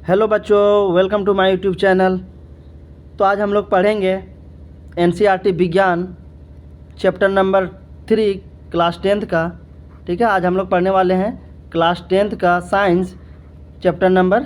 Hello बच्चों, welcome to my YouTube channel. तो आज हम लोग पढ़ेंगे एनसीईआरटी विज्ञान चैप्टर नंबर 3 क्लास 10th का। ठीक है, आज हम लोग पढ़ने वाले हैं क्लास 10th का साइंस चैप्टर नंबर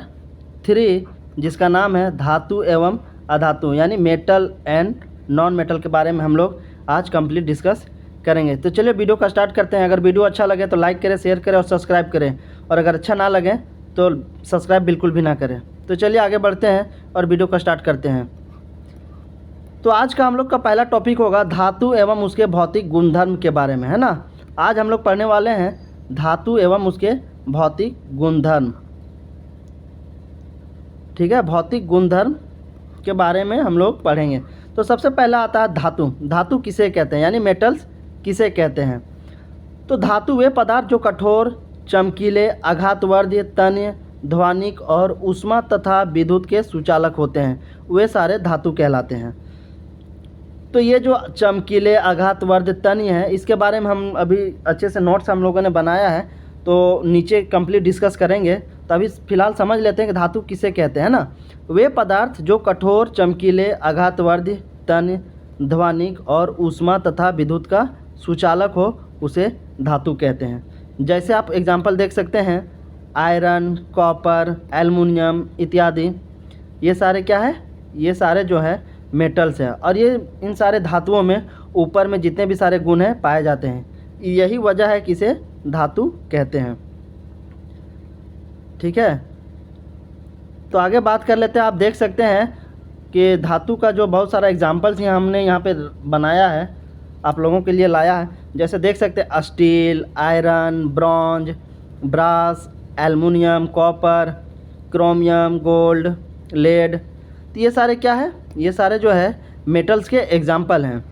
3, जिसका नाम है धातु एवं अधातु, यानी मेटल एंड नॉन मेटल के बारे में हम लोग आज कंप्लीट डिस्कस करेंगे। तो चलिए वीडियो का स्टार्ट करते हैं। अगर वीडियो अच्छा लगे तो लाइक करें, शेयर करें और सब्सक्राइब करें, और अगर अच्छा ना लगे तो सब्सक्राइब बिल्कुल भी ना करें। तो चलिए आगे बढ़ते हैं और वीडियो को स्टार्ट करते हैं। तो आज का हम लोग का पहला टॉपिक होगा धातु एवं उसके भौतिक गुणधर्म के बारे में, है ना। आज हम लोग पढ़ने वाले हैं धातु एवं उसके भौतिक गुणधर्म। ठीक है, भौतिक गुणधर्म के बारे में हम लोग पढ़ेंगे। तो सबसे पहला आता है धातु। धातु किसे कहते हैं, यानी मेटल्स किसे कहते हैं। तो धातु वे पदार्थ जो कठोर, चमकीले, आघातवर्धी, तन्य, ध्वनिक और ऊष्मा तथा विद्युत के सुचालक होते हैं, वे सारे धातु कहलाते हैं। तो ये जो चमकीले, आघातवर्धी, तन्य है, इसके बारे में हम अभी अच्छे से नोट्स हम लोगों ने बनाया है, तो नीचे कंप्लीट डिस्कस करेंगे। तो अभी फ़िलहाल समझ लेते हैं कि धातु किसे कहते हैं ना। वे पदार्थ जो कठोर, चमकीले, आघातवर्धी, तन्य, ध्वनिक और ऊष्मा तथा विद्युत का सुचालक हो, उसे धातु कहते हैं। जैसे आप एग्जाम्पल देख सकते हैं, आयरन, कॉपर, एल्युमिनियम इत्यादि, ये सारे क्या है, ये सारे जो है मेटल्स है। और ये इन सारे धातुओं में ऊपर में जितने भी सारे गुण हैं पाए जाते हैं। यही वजह है कि इसे धातु कहते हैं। ठीक है, तो आगे बात कर लेते हैं। आप देख सकते हैं कि धातु का जो बहुत सारा एग्जाम्पल्स हमने यहाँ पे बनाया है, आप लोगों के लिए लाया है। जैसे देख सकते हैं steel, iron, bronze, brass, aluminium, copper, chromium, gold, lead. तो ये सारे क्या है, ये सारे जो है मेटल्स के एग्जाम्पल हैं।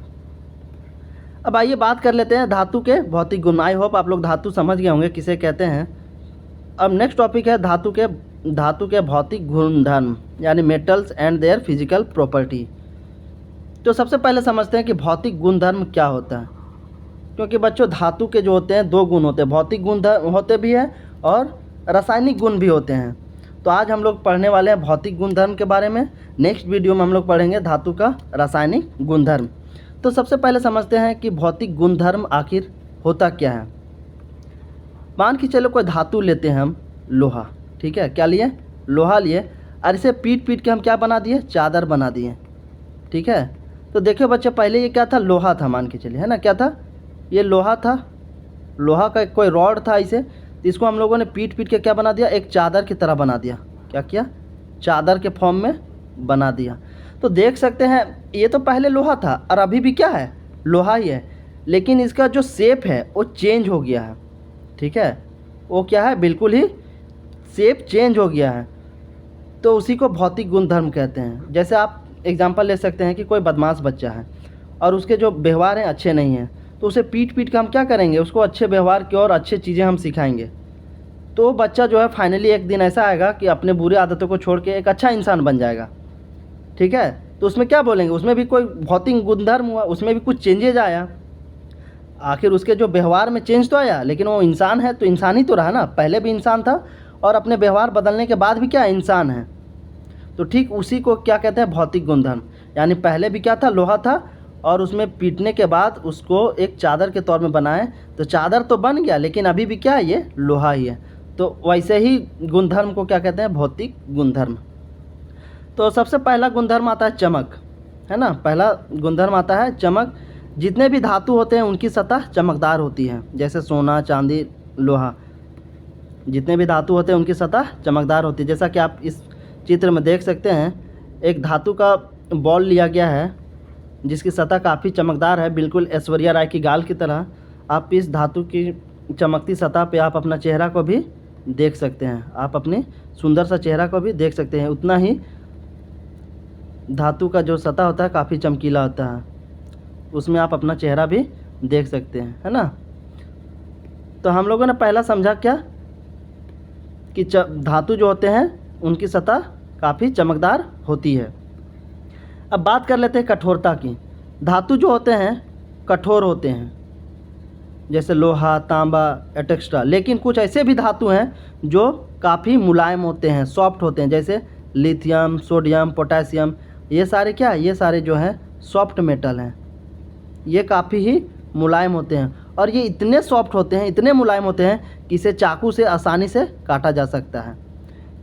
अब आइए बात कर लेते हैं धातु के भौतिक गुण। आई होप आप लोग धातु समझ गए होंगे किसे कहते हैं। अब नेक्स्ट टॉपिक है धातु के भौतिक गुणधर्म, यानी metals and their physical property. तो सबसे पहले समझते हैं कि भौतिक गुणधर्म क्या होता है। क्योंकि बच्चों धातु के जो होते हैं दो गुण होते हैं, भौतिक गुण होते भी हैं और रासायनिक गुण भी होते हैं। तो आज हम लोग पढ़ने वाले हैं भौतिक गुणधर्म के बारे में। नेक्स्ट वीडियो में हम लोग पढ़ेंगे धातु का रासायनिक गुणधर्म। तो सबसे पहले समझते हैं कि भौतिक गुणधर्म आखिर होता क्या है। मान के चलो कोई धातु लेते हैं हम, लोहा। ठीक है, क्या लिए, लोहा लिए, और इसे पीट पीट के हम क्या बना दिए, चादर बना दिए। ठीक है, तो देखिए बच्चे, पहले ये क्या था, लोहा था, मान के चलिए, है ना, क्या था, ये लोहा था। लोहा का कोई रॉड था इसे, तो इसको हम लोगों ने पीट पीट के क्या बना दिया, एक चादर की तरह बना दिया। क्या किया, चादर के फॉर्म में बना दिया। तो देख सकते हैं ये तो पहले लोहा था और अभी भी क्या है, लोहा ही है, लेकिन इसका जो शेप है वो चेंज हो गया है। ठीक है, वो क्या है, बिल्कुल ही शेप चेंज हो गया है। तो उसी को भौतिक गुणधर्म कहते हैं। जैसे आप एग्जांपल ले सकते हैं कि कोई बदमाश बच्चा है और उसके जो व्यवहार हैं अच्छे नहीं हैं, तो उसे पीट पीट के हम क्या करेंगे, उसको अच्छे व्यवहार की और अच्छी चीज़ें हम सिखाएंगे। तो बच्चा जो है फाइनली एक दिन ऐसा आएगा कि अपने बुरी आदतों को छोड़ के एक अच्छा इंसान बन जाएगा। ठीक है, तो उसमें क्या बोलेंगे, उसमें भी कोई भौतिक गुणधर्म हुआ, उसमें भी कुछ चेंजेज आया। आखिर उसके जो व्यवहार में चेंज तो आया, लेकिन वो इंसान है तो इंसान ही तो रहा ना, पहले भी इंसान था और अपने व्यवहार बदलने के बाद भी क्या इंसान है। तो ठीक उसी को क्या कहते हैं, भौतिक गुणधर्म। यानी पहले भी क्या था, लोहा था, और उसमें पीटने के बाद उसको एक चादर के तौर में बनाए, तो चादर तो बन गया, लेकिन अभी भी क्या है, ये लोहा ही है। तो वैसे ही गुणधर्म को क्या कहते हैं, भौतिक गुणधर्म। तो सबसे पहला गुणधर्म आता है चमक, है ना। पहला गुणधर्म आता है चमक। जितने भी धातु होते हैं उनकी सतह चमकदार होती है, जैसे सोना, चांदी, लोहा, जितने भी धातु होते हैं उनकी सतह चमकदार होती है। जैसा कि आप इस चित्र में देख सकते हैं, एक धातु का बॉल लिया गया है जिसकी सतह काफ़ी चमकदार है, बिल्कुल ऐश्वर्या राय की गाल की तरह। आप इस धातु की चमकती सतह पे आप अपना चेहरा को भी देख सकते हैं, आप अपने सुंदर सा चेहरा को भी देख सकते हैं। उतना ही धातु का जो सतह होता है काफ़ी चमकीला होता है, उसमें आप अपना चेहरा भी देख सकते हैं, है ना। तो हम लोगों ने पहला समझा क्या, कि धातु जो होते हैं उनकी सतह काफ़ी चमकदार होती है। अब बात कर लेते हैं कठोरता की। धातु जो होते हैं कठोर होते हैं, जैसे लोहा, तांबा एटसेट्रा। लेकिन कुछ ऐसे भी धातु हैं जो काफ़ी मुलायम होते हैं, सॉफ्ट होते हैं, जैसे लिथियम, सोडियम, पोटेशियम। ये सारे क्या, ये सारे जो हैं सॉफ्ट मेटल हैं। ये काफ़ी ही मुलायम होते हैं और ये इतने सॉफ्ट होते हैं, इतने मुलायम होते हैं कि इसे चाकू से आसानी से काटा जा सकता है।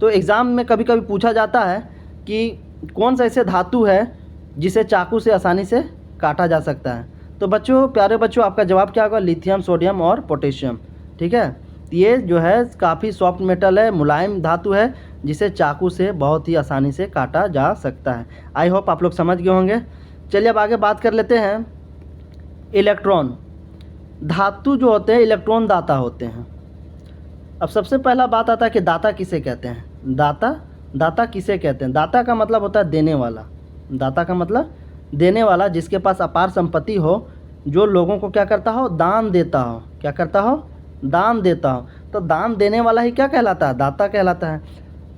तो एग्ज़ाम में कभी कभी पूछा जाता है कि कौन सा ऐसे धातु है जिसे चाकू से आसानी से काटा जा सकता है। तो बच्चों, प्यारे बच्चों, आपका जवाब क्या होगा? लिथियम, सोडियम और पोटेशियम। ठीक है, ये जो है काफ़ी सॉफ्ट मेटल है, मुलायम धातु है, जिसे चाकू से बहुत ही आसानी से काटा जा सकता है। आई होप आप लोग समझ गए होंगे। चलिए अब आगे बात कर लेते हैं इलेक्ट्रॉन। धातु जो होते हैं इलेक्ट्रॉन दाता होते हैं। अब सबसे पहला बात आता है कि दाता किसे कहते हैं। दाता किसे कहते हैं? दाता का मतलब होता है देने वाला। दाता का मतलब देने वाला, जिसके पास अपार संपत्ति हो, जो लोगों को क्या करता हो? दान देता हो। क्या करता हो? दान देता हो। तो दान देने वाला ही क्या कहलाता है? दाता कहलाता है।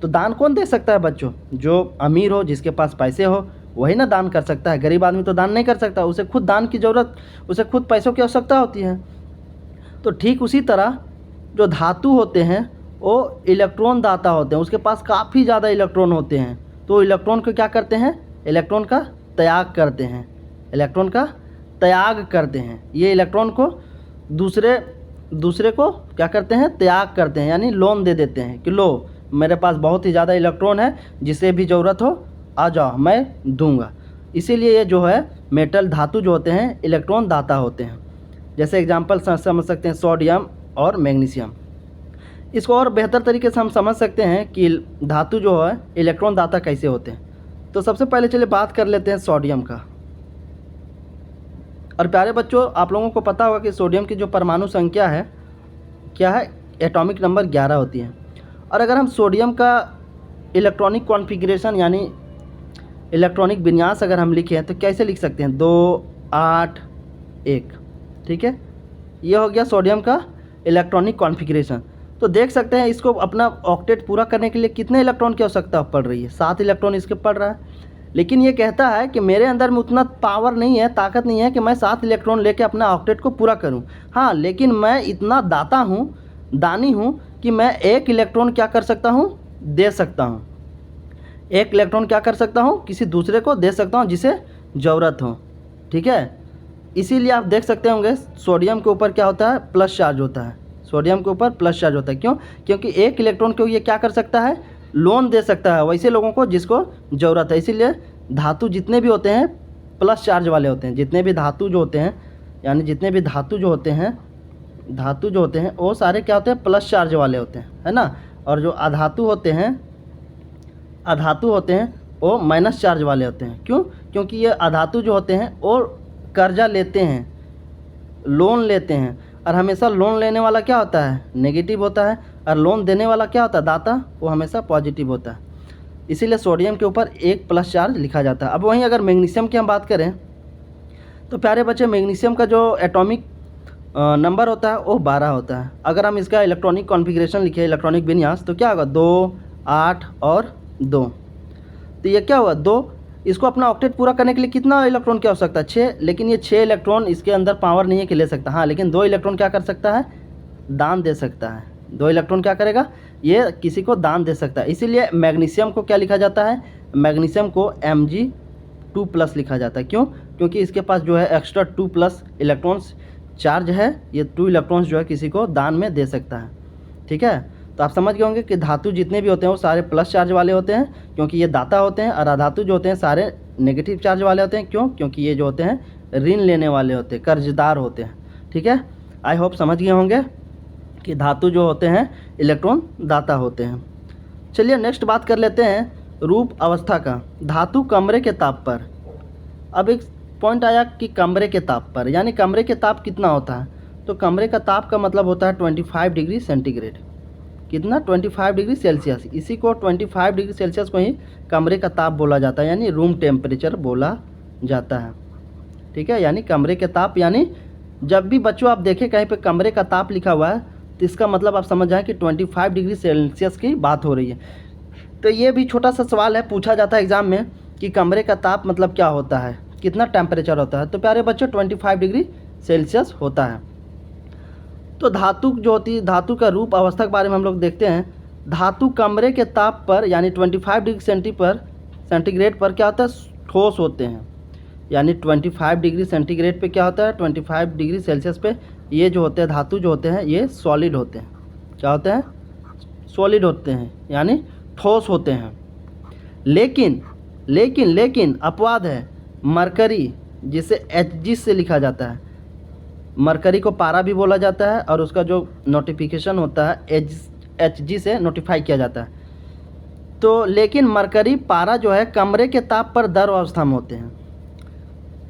तो दान कौन दे सकता है बच्चों? जो अमीर हो, जिसके पास पैसे हो, वही ना दान कर सकता है। गरीब आदमी तो दान नहीं कर सकता, उसे खुद दान की ज़रूरत, उसे खुद पैसों की आवश्यकता होती है। तो ठीक उसी तरह जो धातु होते हैं वो इलेक्ट्रॉन दाता होते हैं, उसके पास काफ़ी ज़्यादा इलेक्ट्रॉन होते हैं। तो इलेक्ट्रॉन को क्या करते हैं? इलेक्ट्रॉन का त्याग करते हैं। इलेक्ट्रॉन का त्याग करते हैं। ये इलेक्ट्रॉन को दूसरे को क्या करते हैं? त्याग करते हैं, यानी लोन दे देते हैं कि लो, मेरे पास बहुत ही ज़्यादा इलेक्ट्रॉन है, जिसे भी ज़रूरत हो आ जाओ, मैं दूंगा। इसीलिए ये जो है मेटल धातु जो होते हैं इलेक्ट्रॉन दाता होते हैं। जैसे एग्जांपल समझ सकते हैं सोडियम और मैग्नीशियम। इसको और बेहतर तरीके से हम समझ सकते हैं कि धातु जो है इलेक्ट्रॉन दाता कैसे होते हैं। तो सबसे पहले चलिए बात कर लेते हैं सोडियम का। और प्यारे बच्चों, आप लोगों को पता होगा कि सोडियम की जो परमाणु संख्या है क्या है? एटॉमिक नंबर 11 होती है। और अगर हम सोडियम का इलेक्ट्रॉनिक कॉन्फ़िगरेशन यानी इलेक्ट्रॉनिक विन्यास अगर हम लिखें तो कैसे लिख सकते हैं? 2 8 1। ठीक है, ये हो गया सोडियम का इलेक्ट्रॉनिक कॉन्फ़िगरेशन। तो देख सकते हैं इसको अपना ऑक्टेट पूरा करने के लिए कितने इलेक्ट्रॉन की आवश्यकता पड़ रही है? 7 इलेक्ट्रॉन इसके पड़ रहा है। लेकिन ये कहता है कि मेरे अंदर में उतना पावर नहीं है, ताकत नहीं है कि मैं 7 इलेक्ट्रॉन लेके अपना ऑक्टेट को पूरा करूं। हाँ, लेकिन मैं इतना दाता हूँ, दानी हूँ कि मैं 1 इलेक्ट्रॉन क्या कर सकता हूँ? दे सकता हूँ। 1 इलेक्ट्रॉन क्या कर सकता हूँ? किसी दूसरे को दे सकता हूँ जिसे ज़रूरत हो। ठीक है, इसीलिए आप देख सकते होंगे सोडियम के ऊपर क्या होता है? प्लस चार्ज होता है। सोडियम के ऊपर प्लस चार्ज होता है। क्यों? क्योंकि 1 इलेक्ट्रॉन को ये क्या कर सकता है? लोन दे सकता है वैसे लोगों को जिसको ज़रूरत है। इसीलिए धातु जितने भी होते हैं प्लस चार्ज वाले होते हैं। जितने भी धातु जो होते हैं, यानी जितने भी धातु जो होते हैं वो सारे क्या होते हैं? प्लस चार्ज वाले होते हैं, है ना। और जो अधातु होते हैं वो माइनस चार्ज वाले होते हैं। क्यों? क्योंकि ये अधातु जो होते हैं वो कर्जा लेते हैं, लोन लेते हैं। और हमेशा लोन लेने वाला क्या होता है? नेगेटिव होता है। और लोन देने वाला क्या होता है? दाता, वो हमेशा पॉजिटिव होता है। इसीलिए सोडियम के ऊपर 1 प्लस चार्ज लिखा जाता है। अब वहीं अगर मैग्नीशियम की हम बात करें तो प्यारे बच्चे, मैग्नीशियम का जो एटॉमिक नंबर होता है वो 12 होता है। अगर हम इसका इलेक्ट्रॉनिक कॉन्फ़िगरेशन लिखें, इलेक्ट्रॉनिक विन्यास, तो क्या होगा? 2 8 और 2। तो ये क्या हुआ? 2। इसको अपना ऑक्टेट पूरा करने के लिए कितना इलेक्ट्रॉन की आवश्यकता है? 6। लेकिन ये 6 इलेक्ट्रॉन इसके अंदर पावर नहीं है कि ले सकता। हाँ, लेकिन 2 इलेक्ट्रॉन क्या कर सकता है? दान दे सकता है। 2 इलेक्ट्रॉन क्या करेगा? ये किसी को दान दे सकता है। इसीलिए मैग्नीशियम को क्या लिखा जाता है? मैग्नीशियम को Mg2+ लिखा जाता है। क्यों? क्योंकि इसके पास जो है एक्स्ट्रा 2+ इलेक्ट्रॉन्स चार्ज है। ये 2 इलेक्ट्रॉन्स जो है किसी को दान में दे सकता है। ठीक है, तो आप समझ गए होंगे कि धातु जितने भी होते हैं वो सारे प्लस चार्ज वाले होते हैं, क्योंकि ये दाता होते हैं। और अधातु जो होते हैं सारे नेगेटिव चार्ज वाले होते हैं। क्यों? क्योंकि ये जो होते हैं ऋण लेने वाले होते हैं, कर्जदार होते हैं। ठीक है, आई होप समझ गए होंगे कि धातु जो होते हैं इलेक्ट्रॉन दाता होते हैं। चलिए नेक्स्ट बात कर लेते हैं रूप अवस्था का। धातु कमरे के ताप पर। अब एक पॉइंट आया कि कमरे के ताप पर, यानी कमरे के ताप कितना होता है? तो कमरे का ताप का मतलब होता है 25 डिग्री सेंटीग्रेड। कितना? 25 डिग्री सेल्सियस। इसी को 25 डिग्री सेल्सियस को ही कमरे का ताप बोला जाता है, यानी रूम टेम्परेचर बोला जाता है। ठीक है, यानी कमरे के ताप, यानी जब भी बच्चों आप देखें कहीं पे कमरे का ताप लिखा हुआ है तो इसका मतलब आप समझ जाएं कि 25 डिग्री सेल्सियस की बात हो रही है। तो ये भी छोटा सा सवाल है, पूछा जाता है एग्ज़ाम में कि कमरे का ताप मतलब क्या होता है, कितना टेम्परेचर होता है? तो प्यारे बच्चों 25 डिग्री सेल्सियस होता है। तो धातु जो होती है, धातु का रूप अवस्था के बारे में हम लोग देखते हैं। धातु कमरे के ताप पर यानी 25 डिग्री सेंटीग्रेड पर क्या होता है, ठोस होते हैं। यानी 25 डिग्री सेंटीग्रेड पे क्या होता है, 25 डिग्री सेल्सियस पे ये जो होते हैं धातु जो होते हैं ये सॉलिड होते हैं। क्या होते हैं, सॉलिड होते हैं यानी ठोस होते हैं। लेकिन लेकिन लेकिन अपवाद है, मरकरी जिसे Hg से लिखा जाता है, मरकरी को पारा भी बोला जाता है और उसका जो नोटिफिकेशन होता है Hg से नोटिफाई किया जाता है। तो लेकिन मरकरी पारा जो है कमरे के ताप पर द्रव अवस्था में होते हैं।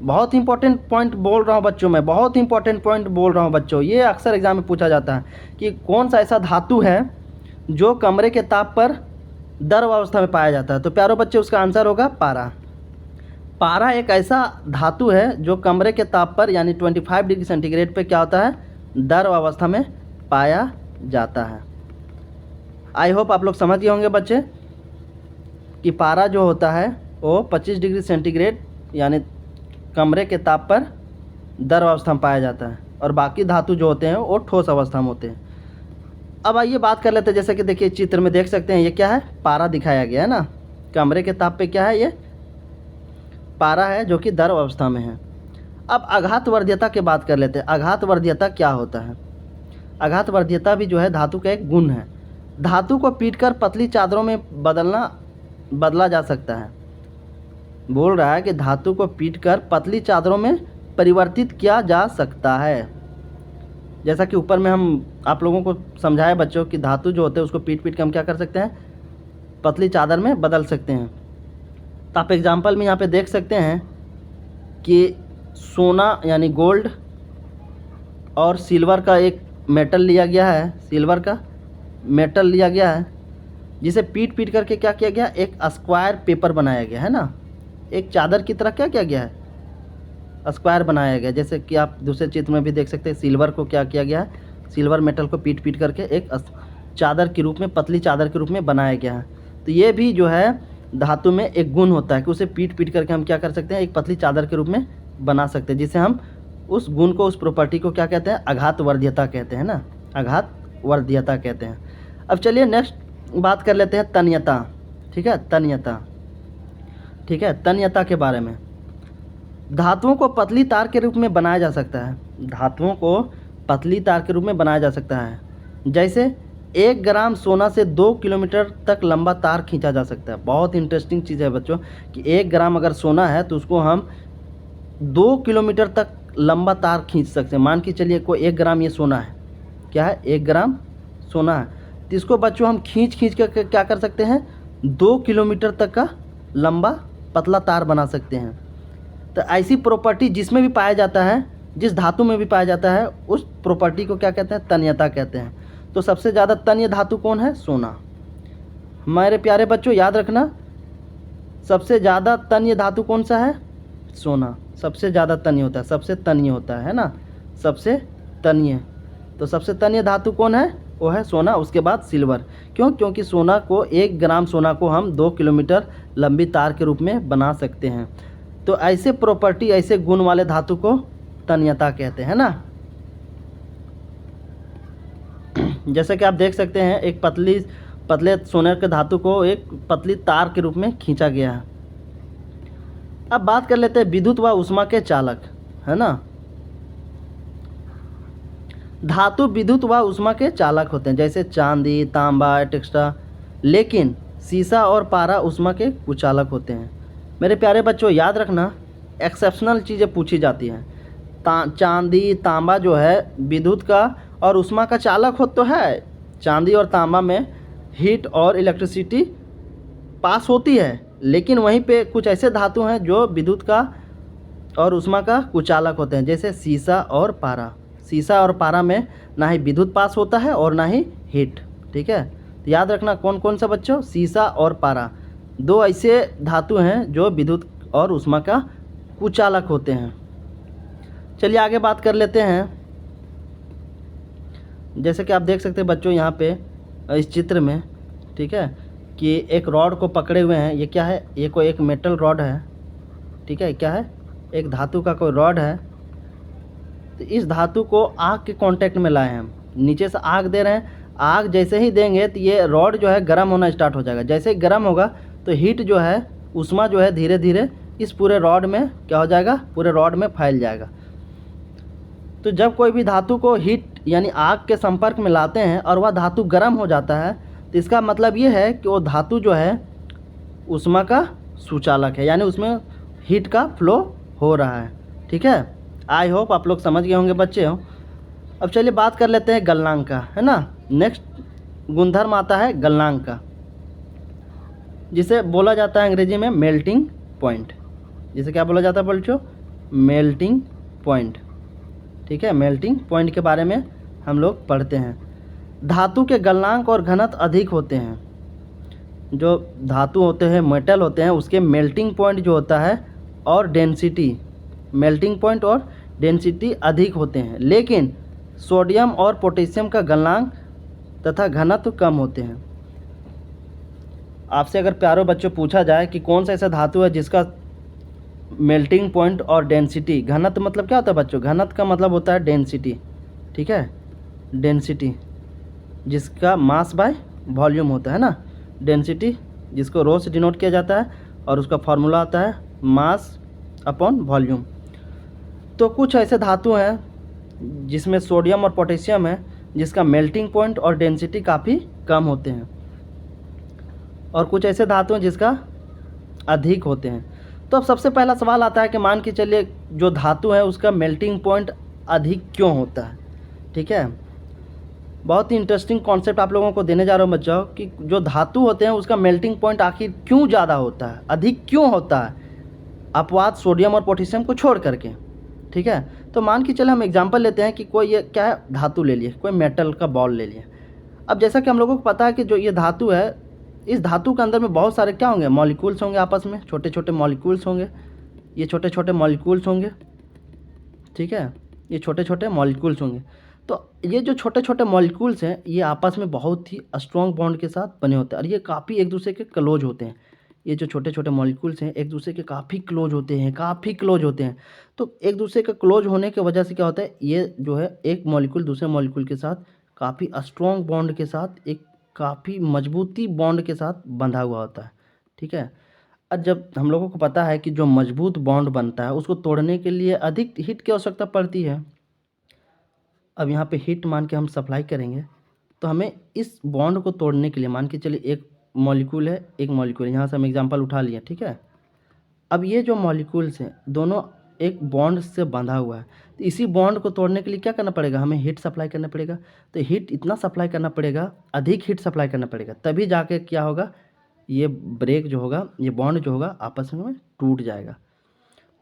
बहुत इंपॉर्टेंट पॉइंट बोल रहा हूँ बच्चों, मैं बहुत इंपॉर्टेंट पॉइंट बोल रहा हूँ बच्चों। ये अक्सर एग्जाम में पूछा जाता है कि कौन सा ऐसा धातु है जो कमरे के ताप पर द्रव अवस्था में पाया जाता है। तो प्यारो बच्चे उसका आंसर होगा पारा। पारा एक ऐसा धातु है जो कमरे के ताप पर यानी 25 डिग्री सेंटीग्रेड पे क्या होता है, द्रव अवस्था में पाया जाता है। आई होप आप लोग समझ गए होंगे बच्चे कि पारा जो होता है वो 25 डिग्री सेंटीग्रेड यानी कमरे के ताप पर द्रव अवस्था में पाया जाता है और बाकी धातु जो होते हैं वो ठोस अवस्था में होते हैं। अब आइए बात कर लेते हैं, जैसे कि देखिए चित्र में देख सकते हैं ये क्या है, पारा दिखाया गया है ना। कमरे के ताप पे क्या है, ये पारा है जो कि द्रव अवस्था में है। अब आघात वर्ध्यता की बात कर लेते हैं। आघात वर्ध्यता क्या होता है? आघात वर्ध्यता भी जो है धातु का एक गुण है। धातु को पीटकर पतली चादरों में बदला जा सकता है। बोल रहा है कि धातु को पीटकर पतली चादरों में परिवर्तित किया जा सकता है। जैसा कि ऊपर में हम आप लोगों को समझाए बच्चों कि धातु जो होते हैं उसको पीट के हम क्या कर सकते हैं, पतली चादर में बदल सकते हैं। तो आप एग्जाम्पल में यहाँ पे देख सकते हैं कि सोना यानी गोल्ड और सिल्वर का एक मेटल लिया गया है, सिल्वर का मेटल लिया गया है जिसे पीट करके क्या किया गया, एक स्क्वायर पेपर बनाया गया है ना। एक चादर की तरह क्या किया गया है, स्क्वायर बनाया गया। जैसे कि आप दूसरे चित्र में भी देख सकते हैं, सिल्वर को क्या किया गया है, सिल्वर मेटल को पीट करके एक चादर के रूप में, पतली चादर के रूप में बनाया गया है। तो ये भी जो है धातु में एक गुण होता है कि उसे पीट करके हम क्या कर सकते हैं, एक पतली चादर के रूप में बना सकते हैं, जिसे हम उस गुण को, उस प्रॉपर्टी को क्या कहते हैं, आघात वर्ध्यता कहते हैं ना, आघात वर्ध्यता कहते हैं। अब चलिए नेक्स्ट बात कर लेते हैं तन्यता। ठीक है, तन्यता। ठीक है, तन्यता के बारे में। धातुओं को पतली तार के रूप में बनाया जा सकता है। धातुओं को पतली तार के रूप में बनाया जा सकता है। जैसे 1 ग्राम सोना से 2 किलोमीटर तक लंबा तार खींचा जा सकता है। बहुत इंटरेस्टिंग चीज़ है बच्चों कि 1 ग्राम अगर सोना है तो उसको हम 2 किलोमीटर तक लंबा तार खींच सकते हैं। मान के चलिए कोई 1 ग्राम ये सोना है, क्या है, 1 ग्राम सोना है, तो इसको बच्चों हम खींच के क्या कर सकते हैं, 2 किलोमीटर तक का लंबा पतला तार बना सकते हैं। तो ऐसी प्रॉपर्टी जिसमें भी पाया जाता है, जिस धातु में भी पाया जाता है, उस प्रॉपर्टी को क्या कहते हैं, तन्यता कहते हैं। तो सबसे ज़्यादा तन्य धातु कौन है, सोना। हमारे प्यारे बच्चों याद रखना, सबसे ज़्यादा तन्य धातु कौन सा है, सोना। सबसे ज़्यादा तन्य होता है, सबसे तन्य होता है ना, सबसे तन्य। तो सबसे तन्य धातु कौन है, वो है सोना। उसके बाद सिल्वर। क्यों? क्योंकि सोना को 1 ग्राम सोना को हम 2 किलोमीटर लंबी तार के रूप में बना सकते हैं। तो ऐसे प्रॉपर्टी, ऐसे गुण वाले धातु को तन्यता कहते हैं ना। जैसे कि आप देख सकते हैं एक पतले सोने के धातु को एक पतली तार के रूप में खींचा गया है। अब बात कर लेते हैं विद्युत व ऊष्मा के चालक, है ना। धातु विद्युत व ऊष्मा के चालक होते हैं, जैसे चांदी, तांबा, एक्सेट्रा। लेकिन सीसा और पारा ऊष्मा के कुचालक होते हैं। मेरे प्यारे बच्चों याद रखना, एक्सेप्शनल चीज़ें पूछी जाती हैं। चांदी, तांबा जो है विद्युत का और ऊष्मा का चालक हो तो है। चांदी और तांबा में हीट और इलेक्ट्रिसिटी पास होती है, लेकिन वहीं पे कुछ ऐसे धातु हैं जो विद्युत का और ऊष्मा का कुचालक होते हैं, जैसे सीसा और पारा। सीसा और पारा में ना ही विद्युत पास होता है और ना ही हीट। ठीक है, तो याद रखना कौन कौन सा बच्चों, सीसा और पारा 2 ऐसे धातु हैं जो विद्युत और ऊष्मा का कुचालक होते हैं। चलिए आगे बात कर लेते हैं। जैसे कि आप देख सकते हैं बच्चों यहाँ पे इस चित्र में, ठीक है, कि एक रॉड को पकड़े हुए हैं। ये क्या है, ये कोई एक मेटल रॉड है। ठीक है, क्या है, एक धातु का कोई रॉड है। तो इस धातु को आग के कांटेक्ट में लाए हैं हम। नीचे से आग दे रहे हैं, आग जैसे ही देंगे तो ये रॉड जो है गर्म होना स्टार्ट हो जाएगा। जैसे ही गर्म होगा तो हीट जो है, उष्मा जो है धीरे धीरे इस पूरे रॉड में क्या हो जाएगा, पूरे रॉड में फैल जाएगा। तो जब कोई भी धातु को हीट यानी आग के संपर्क में लाते हैं और वह धातु गर्म हो जाता है, तो इसका मतलब ये है कि वो धातु जो है उष्मा का सुचालक है, यानी उसमें हीट का फ्लो हो रहा है। ठीक है, आई होप आप लोग समझ गए होंगे बच्चे हो। अब चलिए बात कर लेते हैं गलनांक का, है ना। नेक्स्ट गुणधर्म आता है गलनांक का, जिसे बोला जाता है अंग्रेजी में मेल्टिंग पॉइंट। जिसे क्या बोला जाता है बच्चों, मेल्टिंग पॉइंट। ठीक है, मेल्टिंग पॉइंट के बारे में हम लोग पढ़ते हैं। धातु के गलनांक और घनत्व अधिक होते हैं। जो धातु होते हैं, मेटल होते हैं, उसके मेल्टिंग पॉइंट जो होता है और डेंसिटी, मेल्टिंग पॉइंट और डेंसिटी अधिक होते हैं, लेकिन सोडियम और पोटेशियम का गलनांक तथा घनत्व कम होते हैं। आपसे अगर प्यारे बच्चों पूछा जाए कि कौन सा ऐसा धातु है जिसका मेल्टिंग पॉइंट और डेंसिटी, घनत्व मतलब क्या होता है बच्चों, घनत्व का मतलब होता है डेंसिटी। ठीक है, डेंसिटी जिसका मास बाय वॉल्यूम होता है ना, डेंसिटी जिसको रो से डिनोट किया जाता है और उसका फॉर्मूला आता है मास अपॉन वॉल्यूम। तो कुछ ऐसे धातु हैं जिसमें सोडियम और पोटेशियम है जिसका मेल्टिंग पॉइंट और डेंसिटी काफ़ी कम होते हैं, और कुछ ऐसे धातु हैं जिसका अधिक होते हैं। तो अब सबसे पहला सवाल आता है कि मान के चलिए जो धातु है उसका मेल्टिंग पॉइंट अधिक क्यों होता है। ठीक है, बहुत ही इंटरेस्टिंग कॉन्सेप्ट आप लोगों को देने जा रहा हूँ बच्चों, कि जो धातु होते हैं उसका मेल्टिंग पॉइंट आखिर क्यों ज़्यादा होता है, अधिक क्यों होता है, अपवाद सोडियम और पोटेशियम को छोड़ करके। ठीक है, तो मान के चले हम एग्जांपल लेते हैं कि कोई ये क्या है, धातु ले लिए, कोई मेटल का बॉल ले लिए। अब जैसा कि हम लोगों को पता है कि जो ये धातु है, इस धातु के अंदर में बहुत सारे क्या होंगे, मॉलिक्यूल्स होंगे, आपस में छोटे छोटे मॉलिक्यूल्स होंगे, ये छोटे छोटे मॉलिक्यूल्स होंगे। ठीक है, ये छोटे छोटे मॉलिक्यूल्स होंगे। तो ये जो छोटे छोटे मॉलिक्यूल्स हैं ये आपस में बहुत ही स्ट्रॉन्ग बॉन्ड के साथ बने होते हैं, और ये काफ़ी एक दूसरे के क्लोज होते हैं। ये जो छोटे छोटे मॉलिक्यूल्स हैं एक दूसरे के काफ़ी क्लोज होते हैं, काफ़ी क्लोज होते हैं। तो एक दूसरे के क्लोज होने की वजह से क्या होता है, ये जो है एक मॉलिक्यूल दूसरे मॉलिक्यूल के साथ काफ़ी स्ट्रॉन्ग बॉन्ड के साथ, एक काफ़ी मजबूती बॉन्ड के साथ बंधा हुआ होता है। ठीक है, और जब हम लोगों को पता है कि जो मजबूत बॉन्ड बनता है उसको तोड़ने के लिए अधिक हीट की आवश्यकता पड़ती है। अब यहाँ पे हीट मान के हम सप्लाई करेंगे, तो हमें इस बॉन्ड को तोड़ने के लिए, मान के चलिए एक मॉलिक्यूल है, एक मॉलिक्यूल, यहाँ से हम एग्जांपल उठा लिए। ठीक है, अब ये जो मॉलिक्यूल्स हैं दोनों एक बॉन्ड से बंधा हुआ है, तो इसी बॉन्ड को तोड़ने के लिए क्या करना पड़ेगा, हमें हीट सप्लाई करना पड़ेगा। तो हीट इतना सप्लाई करना पड़ेगा, अधिक हीट सप्लाई करना पड़ेगा, तभी जाके क्या होगा, ये ब्रेक जो होगा, ये बॉन्ड जो होगा आपस में टूट जाएगा।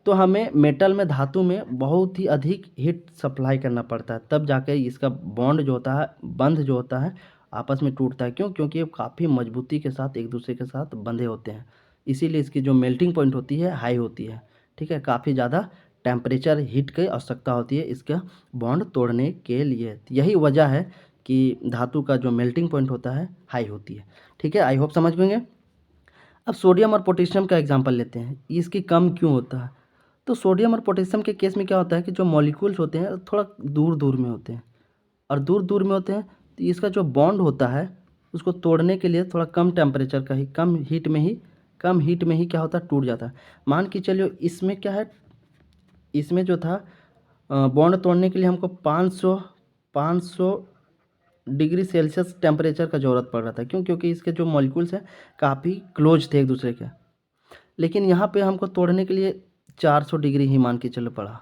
तो हमें मेटल में, धातु में बहुत ही अधिक हीट सप्लाई करना पड़ता है, तब जाके इसका बॉन्ड जो होता है, बंध जो होता है आपस में टूटता है। क्यों? क्योंकि ये काफ़ी मजबूती के साथ एक दूसरे के साथ बंधे होते हैं, इसीलिए इसकी जो मेल्टिंग पॉइंट होती है हाई होती है। ठीक है, काफ़ी ज़्यादा टेम्परेचर, हीट की आवश्यकता होती है इसका बॉन्ड तोड़ने के लिए। यही वजह है कि धातु का जो मेल्टिंग पॉइंट होता है हाई होती है। ठीक है, आई होप समझ गए। अब सोडियम और पोटेशियम का एग्जाम्पल लेते हैं, इसकी कम क्यों होता है। तो सोडियम और पोटेशियम के केस में क्या होता है कि जो मॉलिक्यूल्स होते हैं थोड़ा दूर दूर में होते हैं, और दूर दूर में होते हैं तो इसका जो बॉन्ड होता है उसको तोड़ने के लिए थोड़ा कम टेम्परेचर का ही, कम हीट में ही क्या होता है, टूट जाता है। मान के चलिए इसमें क्या है, इसमें जो था बॉन्ड तोड़ने के लिए हमको 500 डिग्री सेल्सियस टेम्परेचर का ज़रूरत पड़ रहा था। क्यों? क्योंकि इसके जो मॉलिक्यूल्स हैं काफ़ी क्लोज थे एक दूसरे के, लेकिन यहाँ पे हमको तोड़ने के लिए 400 डिग्री ही मान के चलो पड़ा।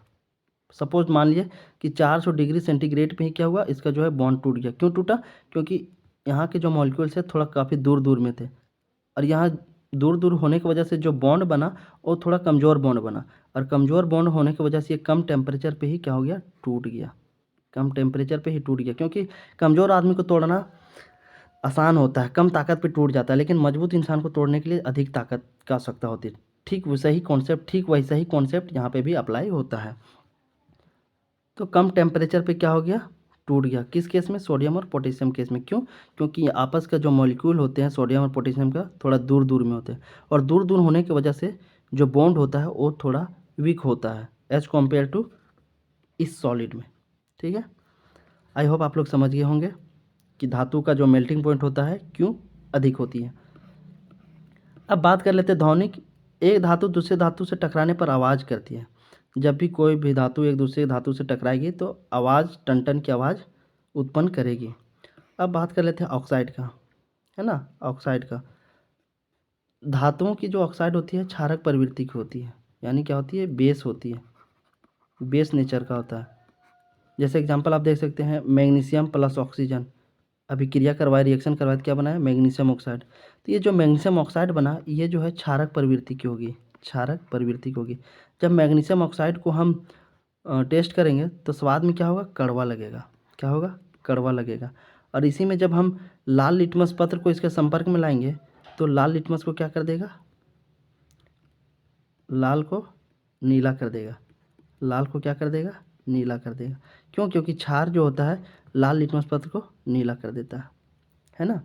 सपोज मान लिए कि 400 डिग्री सेंटीग्रेड पे ही क्या हुआ, इसका जो है बॉन्ड टूट गया। क्यों टूटा? क्योंकि यहाँ के जो मॉलिक्यूल्स है थोड़ा काफ़ी दूर दूर में थे, और यहाँ दूर दूर होने की वजह से जो बॉन्ड बना वो थोड़ा कमज़ोर बॉन्ड बना, और कमज़ोर बॉन्ड होने की वजह से ये कम टेम्परेचर पे ही क्या हो गया, टूट गया। कम टेम्परेचर पे ही टूट गया, क्योंकि कमज़ोर आदमी को तोड़ना आसान होता है, कम ताकत पे टूट जाता है, लेकिन मजबूत इंसान को तोड़ने के लिए अधिक ताकत की आवश्यकता होती है। ठीक वैसा ही कॉन्सेप्ट यहाँ पे भी अप्लाई होता है। तो कम टेम्परेचर पे क्या हो गया, टूट गया। किस केस में? सोडियम और पोटेशियम केस में। क्यों? क्योंकि आपस का जो मॉलिक्यूल होते हैं सोडियम और पोटेशियम का थोड़ा दूर दूर में होते हैं, और दूर दूर होने की वजह से जो बॉन्ड होता है वो थोड़ा वीक होता है एज़ कम्पेयर टू इस सॉलिड में। ठीक है, आई होप आप लोग समझ गए होंगे कि धातु का जो मेल्टिंग पॉइंट होता है क्यों अधिक होती है। अब बात कर लेते हैं ध्वनिक। एक धातु दूसरे धातु से टकराने पर आवाज़ करती है। जब भी कोई भी धातु एक दूसरे धातु से टकराएगी तो आवाज़, टन की आवाज़ उत्पन्न करेगी। अब बात कर लेते हैं ऑक्साइड का, है ना। ऑक्साइड का, धातुओं की जो ऑक्साइड होती है क्षारक प्रवृत्ति की होती है, यानी क्या होती है, बेस होती है, बेस नेचर का होता है। जैसे एग्जांपल आप देख सकते हैं, मैग्नीशियम प्लस ऑक्सीजन अभिक्रिया करवाए, रिएक्शन करवाए तो क्या बना है, मैग्नीशियम ऑक्साइड। तो ये जो मैग्नीशियम ऑक्साइड बना, ये जो है क्षारक प्रवृत्ति की होगी, क्षारक प्रवृत्ति की होगी। जब मैग्नीशियम ऑक्साइड को हम टेस्ट करेंगे तो स्वाद में क्या होगा, कड़वा लगेगा। क्या होगा, कड़वा लगेगा। और इसी में जब हम लाल लिटमस पत्र को इसके संपर्क में लाएंगे तो लाल लिटमस को क्या कर देगा, लाल को नीला कर देगा। लाल को क्या कर देगा, नीला कर देगा। क्यों, क्योंकि क्षार जो होता है लाल लिटमस पत्र को नीला कर देता है ना।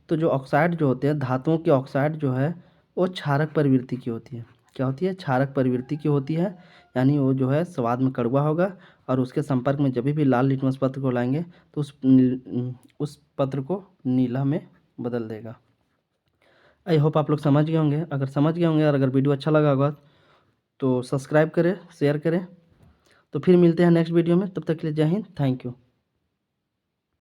तो जो ऑक्साइड जो होते हैं, धातुओं की ऑक्साइड जो है वो क्षारक प्रवृत्ति की होती है। क्या होती है, क्षारक प्रवृत्ति की होती है, यानी वो जो है स्वाद में कड़वा होगा और उसके संपर्क में जब भी लाल लिटमस पत्र को लाएंगे तो उस पत्र को नीला में बदल देगा। आई होप आप लोग समझ गए होंगे। अगर समझ गए होंगे और अगर वीडियो अच्छा लगा होगा तो सब्सक्राइब करें, शेयर करें। तो फिर मिलते हैं नेक्स्ट वीडियो में, तब तक के लिए जय हिंद, थैंक यू।